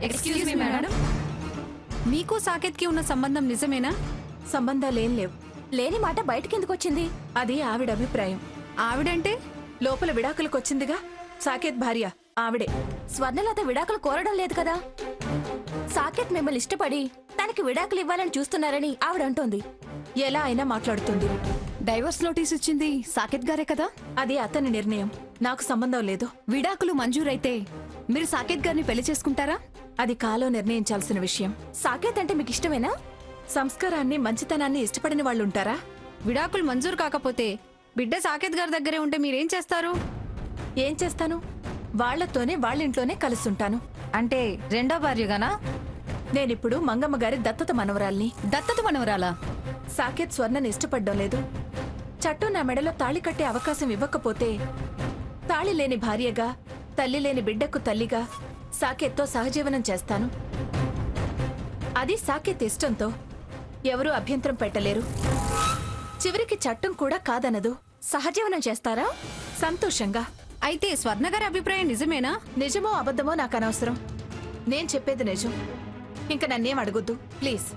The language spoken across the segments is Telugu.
ఎక్స్క్యూజ్ మీ మేడం, మీకు సాకేత్కి ఉన్న సంబంధం నిజమేనా? సంబంధాలేం లేవు. లేని మాట బయటకెందుకు వచ్చింది? అది ఆవిడ అభిప్రాయం. ఆవిడంటే లోపల విడాకులకొచ్చిందిగా సాకేత్ భార్య ఆవిడే. స్వర్ణలత విడాకులు కోరడం లేదు కదా. సాకేత్ మిమ్మల్ని ఇష్టపడి తనకి విడాకులు ఇవ్వాలని చూస్తున్నారని ఆవిడంటోంది. ఎలా అయినా మాట్లాడుతుంది. డైవర్స్ నోటీస్ ఇచ్చింది సాకేత్ గారే కదా? అది అతని నిర్ణయం, నాకు సంబంధం లేదు. విడాకులు మంజూరైతే మీరు సాకేత్ గారిని పెళ్లి చేసుకుంటారా? అది కాలో నిర్ణయించాల్సిన విషయం. సాకేత్ అంటే మీకు ఇష్టమేనా? సంస్కారాన్ని మంచితనాన్ని ఇష్టపడిన వాళ్ళుంటారా? విడాకులు మంజూరు కాకపోతే బిడ్డ సాకేత్ గారి దగ్గరే ఉంటే మీరేం చేస్తారు? ఏం చేస్తాను? వాళ్లతోనే వాళ్ళింట్లోనే కలుసుంటాను. అంటే రెండో భార్యగానా? నేనిప్పుడు మంగమ్మ గారి దత్తత మనవరాల్ని. దత్తత మనవరాలా? సాకేత్ స్వర్ణని ఇష్టపడ్డం లేదు. చట్టం నా మెడలో తాళి కట్టే అవకాశం ఇవ్వకపోతే తాళి లేని భార్యగా, తల్లి లేని బిడ్డకు తల్లిగా సాకేత్తో సహజీవనం చేస్తాను. అది సాకేత్ ఇష్టంతో ఎవరూ అభ్యంతరం పెట్టలేరు. చివరికి చట్టం కూడా కాదనదు. సహజీవనం చేస్తారా? సంతోషంగా. అయితే స్వర్ణ గారి అభిప్రాయం నిజమేనా? నిజమో అబద్ధమో నాకు అనవసరం. నేను చెప్పేది నిజం. ఇంక నన్నేం అడగొద్దు ప్లీజ్.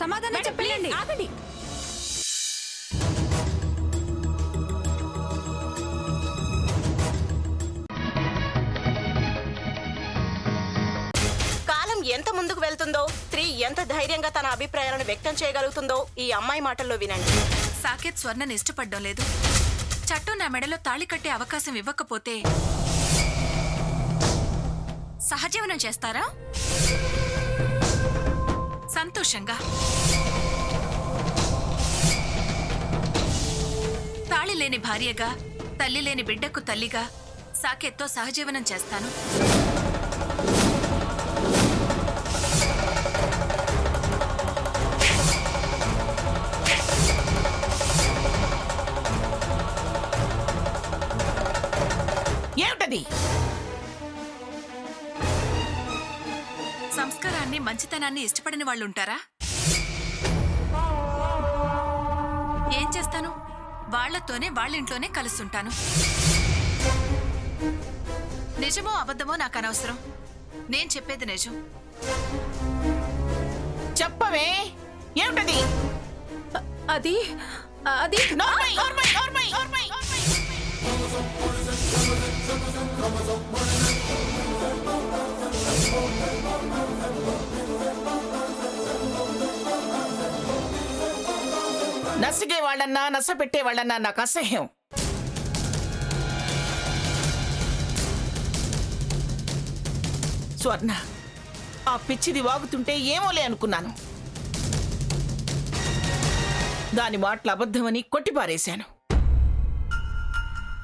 సమాధానం చెప్పండి. ఆగండి. కాలం ఎంత ముందుకు వెళ్తుందో, స్త్రీ ఎంత ధైర్యంగా తన అభిప్రాయాలను వ్యక్తం చేయగలుగుతుందో ఈ అమ్మాయి మాటల్లో వినండి. సాకేత్ స్వర్ణని ఇష్టపడ్డం లేదు. చట్టం నా మెడలో తాళి కట్టే అవకాశం ఇవ్వకపోతే సహజీవనం చేస్తారా? సంతోషంగా. తాళి లేని భార్యగా, తల్లి లేని బిడ్డకు తల్లిగా సాకేత్తో సహజీవనం చేస్తాను. ఏమిటది? సంస్కారాన్ని మంచితనాన్ని ఇష్టపడిన వాళ్ళుంటారా? ఏం చేస్తాను? వాళ్లతోనే వాళ్ళింట్లోనే కలుసుంటాను. నిజమో అబద్ధమో నాకు అనవసరం. నేను చెప్పేది నిజం. చెప్పవే, ఏమిటది? అది అది నోర్మై, నోర్మై, నోర్మై, నోర్మై, నోర్మై. నసిగే వాళ్ళన్నా నస పెట్టే వాళ్ళన్నా నాకు అసహ్యం. స్వర్ణ, ఆ పిచ్చిది వాగుతుంటే ఏమోలే అనుకున్నాను. దాని మాటలు అబద్ధమని కొట్టిపారేశాను.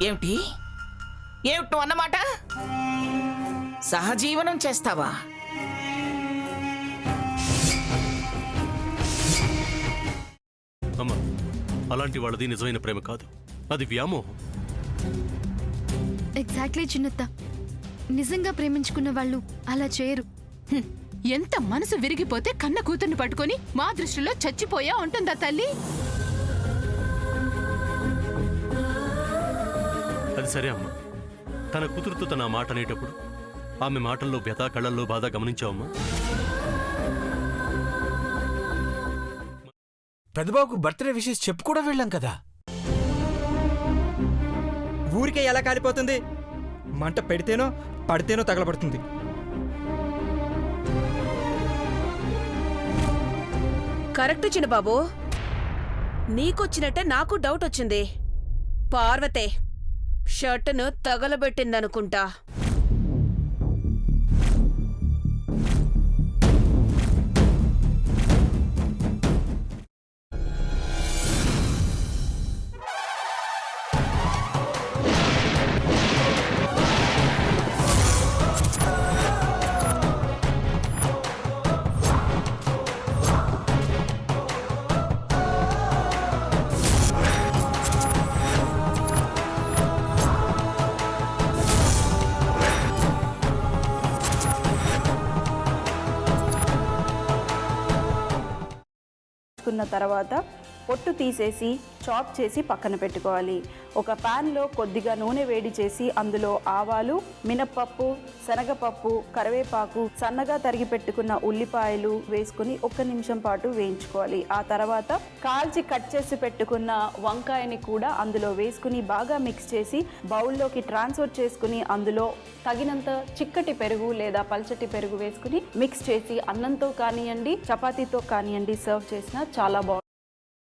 ఏమిటి ఏమిటి అన్నమాట? సహజీవనం చేస్తావా? అమ్మా, అలాంటి వాళ్ళది నిజమైన ప్రేమ కాదు, అది వ్యామోహం. ఎగ్జాక్ట్లీ చిన్నత్త. నిజంగా ప్రేమించుకున్న వాళ్ళు అలా చేయరు. ఎంత మనసు విరిగిపోతే కన్న కూతుర్ని పట్టుకొని మా దృష్టిలో చచ్చిపోయా ఉంటుందా తల్లి? అది సరే అమ్మా, తన కూతురుతో తన మాట అనేటప్పుడు ఆమె మాటల్లో వ్యథ, కళ్ళల్లో బాధ గమనించావమ్మా? పెద్దబాబుకు బర్త్డే విషెస్ చెప్పు కూడా వెళ్ళాం కదా. ఊరికే ఎలా కాలిపోతుంది? మంట పెడితేనో పడితేనో తగలబడుతుంది. కరెక్ట్ చిన్నబాబు, నీకొచ్చినట్టే నాకు డౌట్ వచ్చింది. పార్వతే షర్టును తగలబెట్టిందనుకుంటా. తర్వాత పొట్టు తీసేసి చాప్ చేసి పక్కన పెట్టుకోవాలి. ఒక ప్యాన్లో కొద్దిగా నూనె వేడి చేసి అందులో ఆవాలు, మినప్పప్పు, శనగపప్పు, కరివేపాకు, సన్నగా తరిగి పెట్టుకున్న ఉల్లిపాయలు వేసుకుని 1 నిమిషం పాటు వేయించుకోవాలి. ఆ తర్వాత కాల్చి కట్ చేసి పెట్టుకున్న వంకాయని కూడా అందులో వేసుకుని బాగా మిక్స్ చేసి బౌల్లోకి ట్రాన్స్ఫర్ చేసుకుని అందులో తగినంత చిక్కటి పెరుగు లేదా పల్చటి పెరుగు వేసుకుని మిక్స్ చేసి అన్నంతో కానివ్వండి, చపాతీతో కానివ్వండి సర్వ్ చేసినా చాలా బాగుంటుంది.